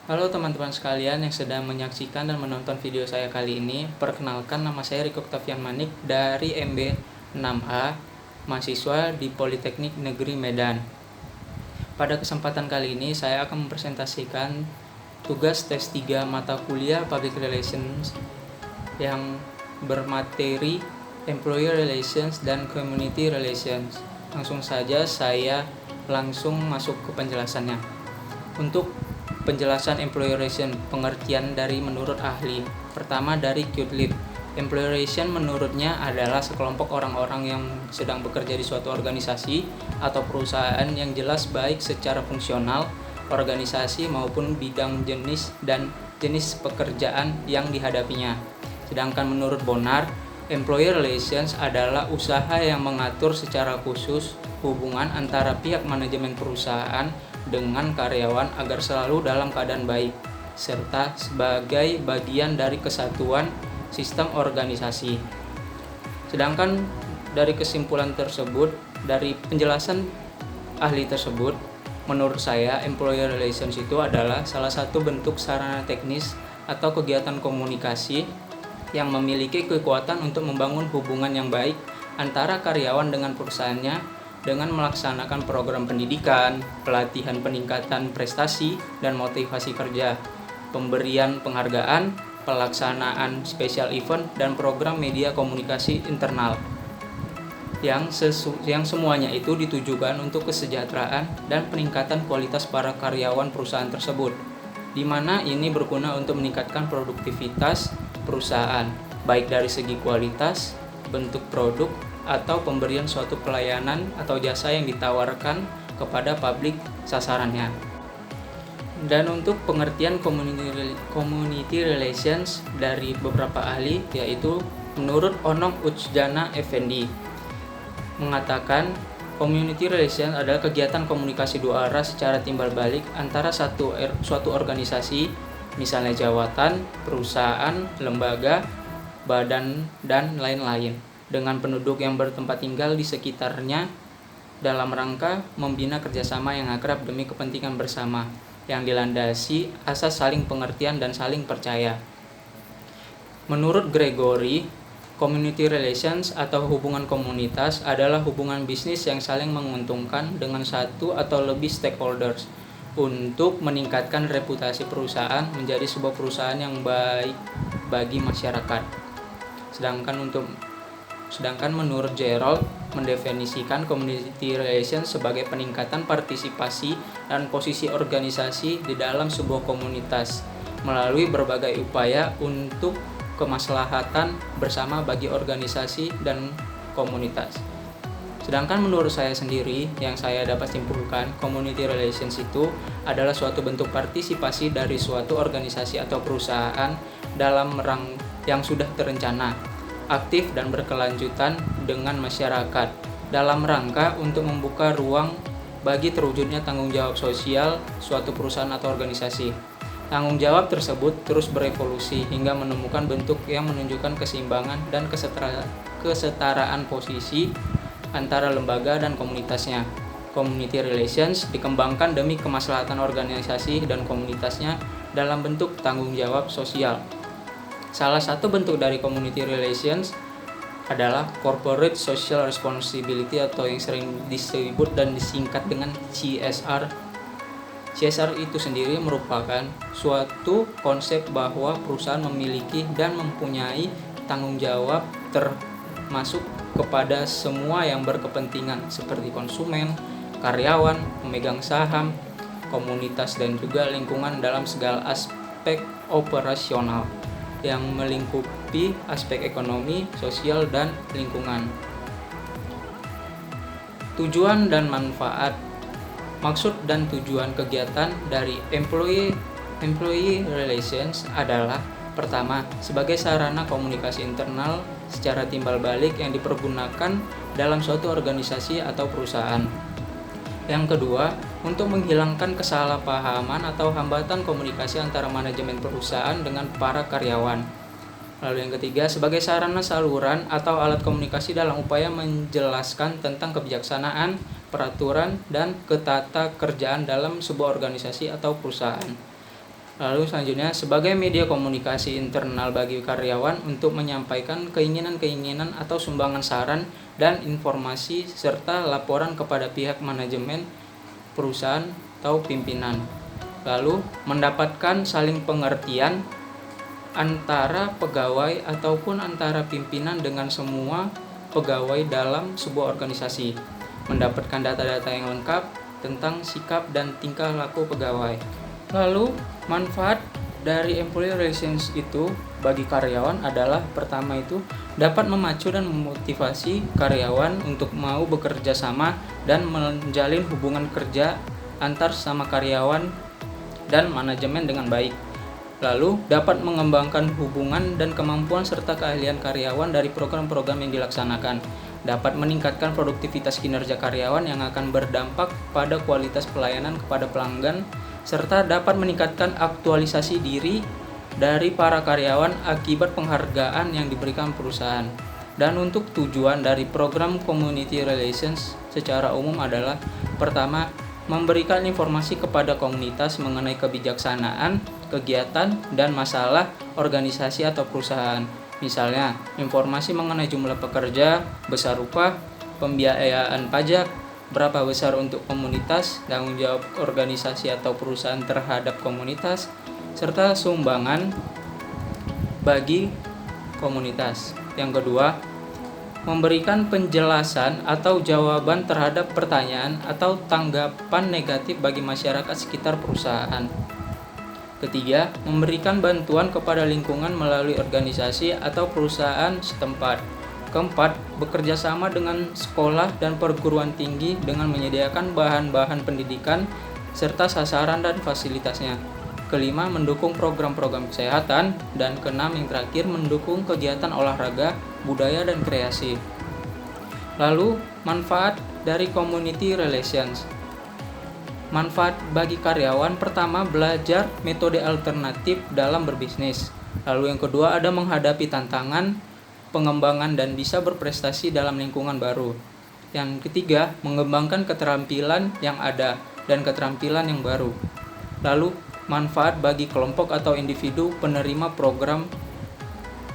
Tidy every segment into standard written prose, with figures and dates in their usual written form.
Halo teman-teman sekalian yang sedang menyaksikan dan menonton video saya kali ini. Perkenalkan, nama saya Riko Octavian Manik dari MB 6A, mahasiswa di Politeknik Negeri Medan. Pada kesempatan kali ini saya akan mempresentasikan tugas tes 3 mata kuliah Public Relations yang bermateri Employee Relations dan Community Relations. Langsung saja saya langsung masuk ke penjelasannya. Untuk penjelasan Employee Relation, pengertian dari menurut ahli. Pertama dari Qutlib. Employee Relation menurutnya adalah sekelompok orang-orang yang sedang bekerja di suatu organisasi atau perusahaan yang jelas baik secara fungsional, organisasi maupun bidang jenis dan jenis pekerjaan yang dihadapinya. Sedangkan menurut Bonar, Employee Relations adalah usaha yang mengatur secara khusus hubungan antara pihak manajemen perusahaan dengan karyawan agar selalu dalam keadaan baik, serta sebagai bagian dari kesatuan sistem organisasi. Sedangkan dari kesimpulan tersebut, dari penjelasan ahli tersebut, menurut saya Employee Relations itu adalah salah satu bentuk sarana teknis atau kegiatan komunikasi yang memiliki kekuatan untuk membangun hubungan yang baik antara karyawan dengan perusahaannya dengan melaksanakan program pendidikan, pelatihan peningkatan prestasi dan motivasi kerja, pemberian penghargaan, pelaksanaan special event, dan program media komunikasi internal. Yang semuanya itu ditujukan untuk kesejahteraan dan peningkatan kualitas para karyawan perusahaan tersebut, di mana ini berguna untuk meningkatkan produktivitas perusahaan, baik dari segi kualitas, bentuk produk, atau pemberian suatu pelayanan atau jasa yang ditawarkan kepada publik sasarannya. Dan untuk pengertian community relations dari beberapa ahli, yaitu menurut Onong Ujjana Effendi mengatakan community relations adalah kegiatan komunikasi dua arah secara timbal balik antara suatu organisasi, misalnya jawatan, perusahaan, lembaga, badan, dan lain-lain, dengan penduduk yang bertempat tinggal di sekitarnya dalam rangka membina kerjasama yang akrab demi kepentingan bersama yang dilandasi asas saling pengertian dan saling percaya. Menurut Gregory, community relations atau hubungan komunitas adalah hubungan bisnis yang saling menguntungkan dengan satu atau lebih stakeholders untuk meningkatkan reputasi perusahaan menjadi sebuah perusahaan yang baik bagi masyarakat. Sedangkan menurut Gerald mendefinisikan community relations sebagai peningkatan partisipasi dan posisi organisasi di dalam sebuah komunitas melalui berbagai upaya untuk kemaslahatan bersama bagi organisasi dan komunitas. Sedangkan menurut saya sendiri, yang saya dapat simpulkan, community relations itu adalah suatu bentuk partisipasi dari suatu organisasi atau perusahaan dalam yang sudah terencana, aktif dan berkelanjutan dengan masyarakat dalam rangka untuk membuka ruang bagi terwujudnya tanggung jawab sosial suatu perusahaan atau organisasi. Tanggung jawab tersebut terus berevolusi hingga menemukan bentuk yang menunjukkan keseimbangan dan kesetaraan posisi antara lembaga dan komunitasnya. Community relations dikembangkan demi kemaslahatan organisasi dan komunitasnya dalam bentuk tanggung jawab sosial. Salah satu bentuk dari community relations adalah corporate social responsibility atau yang sering disebut dan disingkat dengan CSR. CSR itu sendiri merupakan suatu konsep bahwa perusahaan memiliki dan mempunyai tanggung jawab termasuk kepada semua yang berkepentingan seperti konsumen, karyawan, pemegang saham, komunitas, dan juga lingkungan dalam segala aspek operasional yang melingkupi aspek ekonomi, sosial, dan lingkungan. Tujuan dan manfaat. Maksud dan tujuan kegiatan dari employee relations adalah: pertama, sebagai sarana komunikasi internal secara timbal balik yang dipergunakan dalam suatu organisasi atau perusahaan. Yang kedua, untuk menghilangkan kesalahpahaman atau hambatan komunikasi antara manajemen perusahaan dengan para karyawan. Lalu yang ketiga, sebagai sarana saluran atau alat komunikasi dalam upaya menjelaskan tentang kebijaksanaan, peraturan, dan ketata kerjaan dalam sebuah organisasi atau perusahaan. Lalu selanjutnya, sebagai media komunikasi internal bagi karyawan untuk menyampaikan keinginan-keinginan atau sumbangan saran dan informasi serta laporan kepada pihak manajemen perusahaan atau pimpinan. Lalu, mendapatkan saling pengertian antara pegawai ataupun antara pimpinan dengan semua pegawai dalam sebuah organisasi, mendapatkan data-data yang lengkap tentang sikap dan tingkah laku pegawai. Lalu, manfaat dari employee relations itu bagi karyawan adalah pertama itu dapat memacu dan memotivasi karyawan untuk mau bekerja sama dan menjalin hubungan kerja antar sama karyawan dan manajemen dengan baik. Lalu, dapat mengembangkan hubungan dan kemampuan serta keahlian karyawan dari program-program yang dilaksanakan. Dapat meningkatkan produktivitas kinerja karyawan yang akan berdampak pada kualitas pelayanan kepada pelanggan, serta dapat meningkatkan aktualisasi diri dari para karyawan akibat penghargaan yang diberikan perusahaan. Dan untuk tujuan dari program community relations secara umum adalah pertama, memberikan informasi kepada komunitas mengenai kebijaksanaan, kegiatan, dan masalah organisasi atau perusahaan. Misalnya, informasi mengenai jumlah pekerja, besar upah, pembiayaan pajak, berapa besar untuk komunitas, tanggung jawab organisasi atau perusahaan terhadap komunitas, serta sumbangan bagi komunitas. Yang kedua, memberikan penjelasan atau jawaban terhadap pertanyaan atau tanggapan negatif bagi masyarakat sekitar perusahaan. Ketiga, memberikan bantuan kepada lingkungan melalui organisasi atau perusahaan setempat. Keempat, bekerja sama dengan sekolah dan perguruan tinggi dengan menyediakan bahan-bahan pendidikan serta sasaran dan fasilitasnya. Kelima, mendukung program-program kesehatan. Dan keenam, yang terakhir, mendukung kegiatan olahraga, budaya, dan kreasi. Lalu, manfaat dari community relations. Manfaat bagi karyawan, pertama, belajar metode alternatif dalam berbisnis. Lalu yang kedua, ada menghadapi tantangan, pengembangan, dan bisa berprestasi dalam lingkungan baru. Yang ketiga, mengembangkan keterampilan yang ada dan keterampilan yang baru. Lalu, manfaat bagi kelompok atau individu penerima program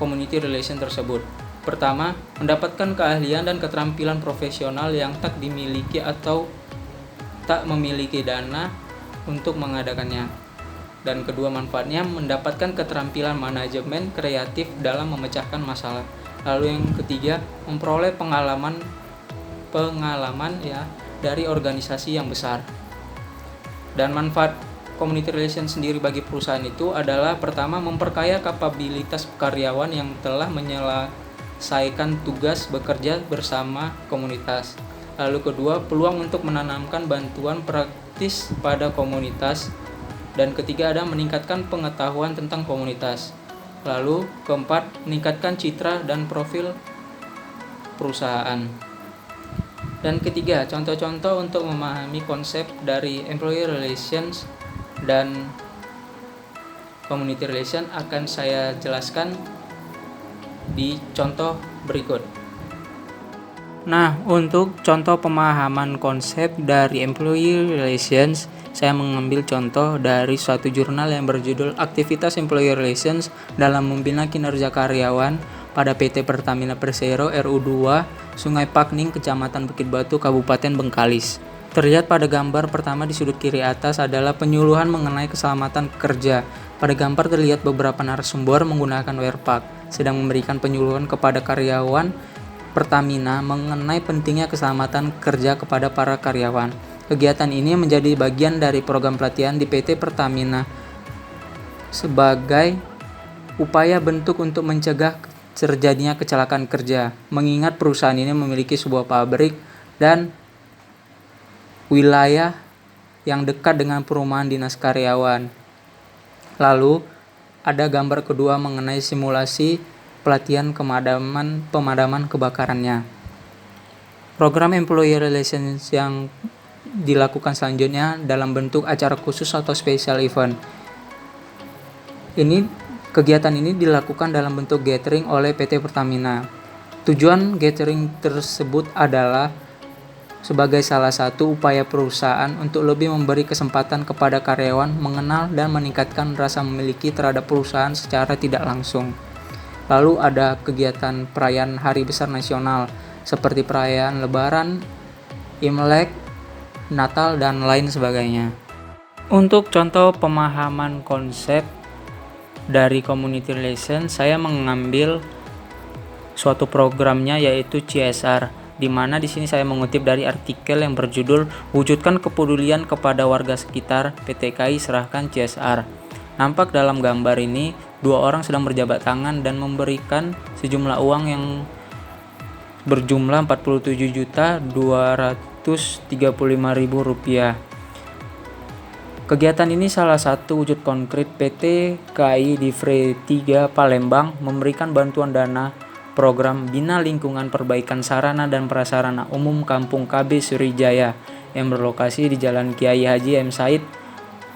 community relation tersebut. Pertama, mendapatkan keahlian dan keterampilan profesional yang tak dimiliki atau tak memiliki dana untuk mengadakannya. Dan kedua manfaatnya, mendapatkan keterampilan manajemen kreatif dalam memecahkan masalah. Lalu yang ketiga, memperoleh pengalaman dari organisasi yang besar. Dan manfaat community relation sendiri bagi perusahaan itu adalah pertama, memperkaya kapabilitas karyawan yang telah menyelesaikan tugas bekerja bersama komunitas. Lalu kedua, peluang untuk menanamkan bantuan praktis pada komunitas. Dan ketiga, ada meningkatkan pengetahuan tentang komunitas. Lalu keempat, meningkatkan citra dan profil perusahaan. Dan ketiga, contoh-contoh untuk memahami konsep dari employee relations dan community relation akan saya jelaskan di contoh berikut. Nah, untuk contoh pemahaman konsep dari employee relations, saya mengambil contoh dari suatu jurnal yang berjudul Aktivitas Employee Relations dalam Membina Kinerja Karyawan pada PT Pertamina Persero RU2 Sungai Pakning, Kecamatan Bukit Batu, Kabupaten Bengkalis. Terlihat pada gambar pertama di sudut kiri atas adalah penyuluhan mengenai keselamatan kerja. Pada gambar terlihat beberapa narasumber menggunakan wear pack, sedang memberikan penyuluhan kepada karyawan Pertamina mengenai pentingnya keselamatan kerja kepada para karyawan. Kegiatan ini menjadi bagian dari program pelatihan di PT Pertamina sebagai upaya bentuk untuk mencegah terjadinya kecelakaan kerja, mengingat perusahaan ini memiliki sebuah pabrik dan wilayah yang dekat dengan perumahan dinas karyawan. Lalu, ada gambar kedua mengenai simulasi pelatihan pemadaman kebakarannya. Program Employee Relations yang dilakukan selanjutnya dalam bentuk acara khusus atau special event. Ini Kegiatan ini dilakukan dalam bentuk gathering oleh PT Pertamina. Tujuan gathering tersebut adalah sebagai salah satu upaya perusahaan untuk lebih memberi kesempatan kepada karyawan mengenal dan meningkatkan rasa memiliki terhadap perusahaan secara tidak langsung. Lalu ada kegiatan perayaan Hari Besar Nasional seperti perayaan Lebaran, Imlek, Natal, dan lain sebagainya. Untuk contoh pemahaman konsep dari community relation, saya mengambil suatu programnya yaitu CSR, di mana di sini saya mengutip dari artikel yang berjudul "Wujudkan Kepedulian kepada Warga Sekitar, PT KAI Serahkan CSR". Nampak dalam gambar ini, dua orang sedang berjabat tangan dan memberikan sejumlah uang yang berjumlah Rp47.235.000. Kegiatan ini salah satu wujud konkret PT KAI Divre 3 Palembang memberikan bantuan dana program Bina Lingkungan Perbaikan Sarana dan Prasarana Umum Kampung KB Surijaya yang berlokasi di Jalan Kiai Haji M. Said,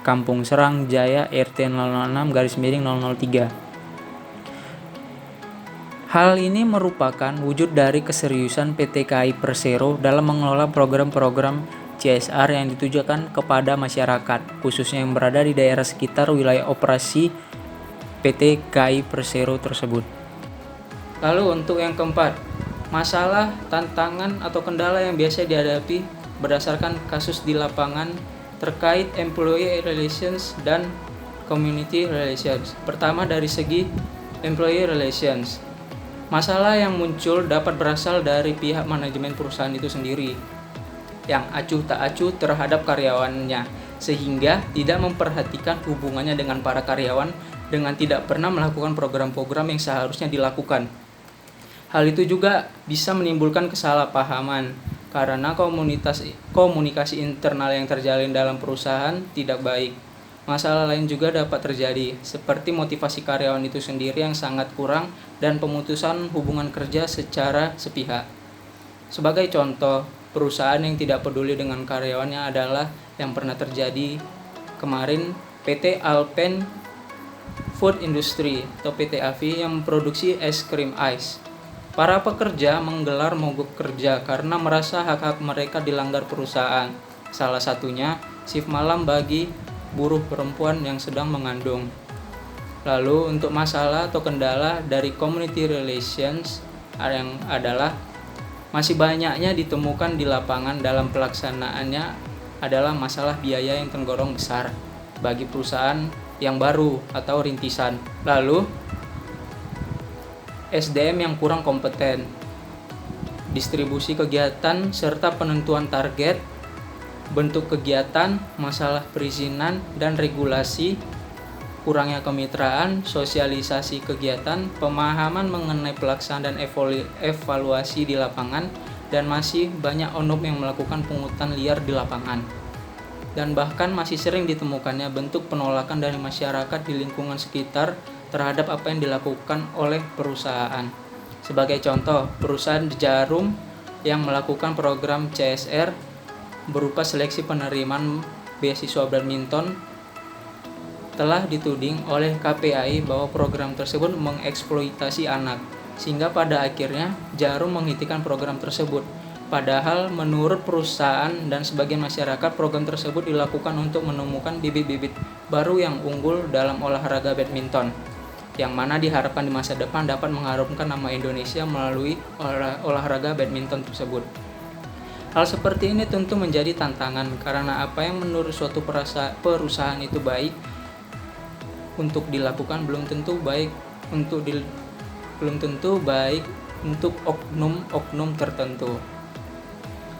Kampung Serang Jaya, RT 006/003. Hal ini merupakan wujud dari keseriusan PT KAI Persero dalam mengelola program-program CSR yang ditujukan kepada masyarakat, khususnya yang berada di daerah sekitar wilayah operasi PT KAI Persero tersebut. Lalu untuk yang keempat, masalah, tantangan, atau kendala yang biasa dihadapi berdasarkan kasus di lapangan terkait employee relations dan community relations. Pertama, dari segi employee relations. Masalah yang muncul dapat berasal dari pihak manajemen perusahaan itu sendiri yang acuh tak acuh terhadap karyawannya, sehingga tidak memperhatikan hubungannya dengan para karyawan dengan tidak pernah melakukan program-program yang seharusnya dilakukan. Hal itu juga bisa menimbulkan kesalahpahaman karena komunikasi internal yang terjalin dalam perusahaan tidak baik. Masalah lain juga dapat terjadi, seperti motivasi karyawan itu sendiri yang sangat kurang dan pemutusan hubungan kerja secara sepihak. Sebagai contoh, perusahaan yang tidak peduli dengan karyawannya adalah yang pernah terjadi kemarin, PT Alpen Food Industry atau PT AFI yang memproduksi es krim ice. Para pekerja menggelar mogok kerja karena merasa hak-hak mereka dilanggar perusahaan. Salah satunya shift malam bagi buruh perempuan yang sedang mengandung. Lalu untuk masalah atau kendala dari community relations yang adalah masih banyaknya ditemukan di lapangan dalam pelaksanaannya adalah masalah biaya yang tergolong besar bagi perusahaan yang baru atau rintisan. Lalu SDM yang kurang kompeten, distribusi kegiatan serta penentuan target, bentuk kegiatan, masalah perizinan dan regulasi, kurangnya kemitraan, sosialisasi kegiatan, pemahaman mengenai pelaksanaan dan evaluasi di lapangan, dan masih banyak oknum yang melakukan pungutan liar di lapangan. Dan bahkan masih sering ditemukannya bentuk penolakan dari masyarakat di lingkungan sekitar terhadap apa yang dilakukan oleh perusahaan. Sebagai contoh, perusahaan Jarum yang melakukan program CSR berupa seleksi penerimaan beasiswa badminton telah dituding oleh KPAI bahwa program tersebut mengeksploitasi anak, sehingga pada akhirnya Jarum menghentikan program tersebut. Padahal menurut perusahaan dan sebagian masyarakat, program tersebut dilakukan untuk menemukan bibit-bibit baru yang unggul dalam olahraga badminton, yang mana diharapkan di masa depan dapat mengharumkan nama Indonesia melalui olahraga badminton tersebut. Hal seperti ini tentu menjadi tantangan karena apa yang menurut suatu perusahaan itu baik untuk dilakukan belum tentu baik untuk oknum tertentu.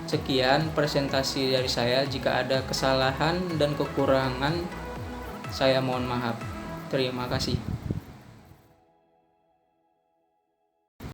Sekian presentasi dari saya. Jika ada kesalahan dan kekurangan, saya mohon maaf. Terima kasih.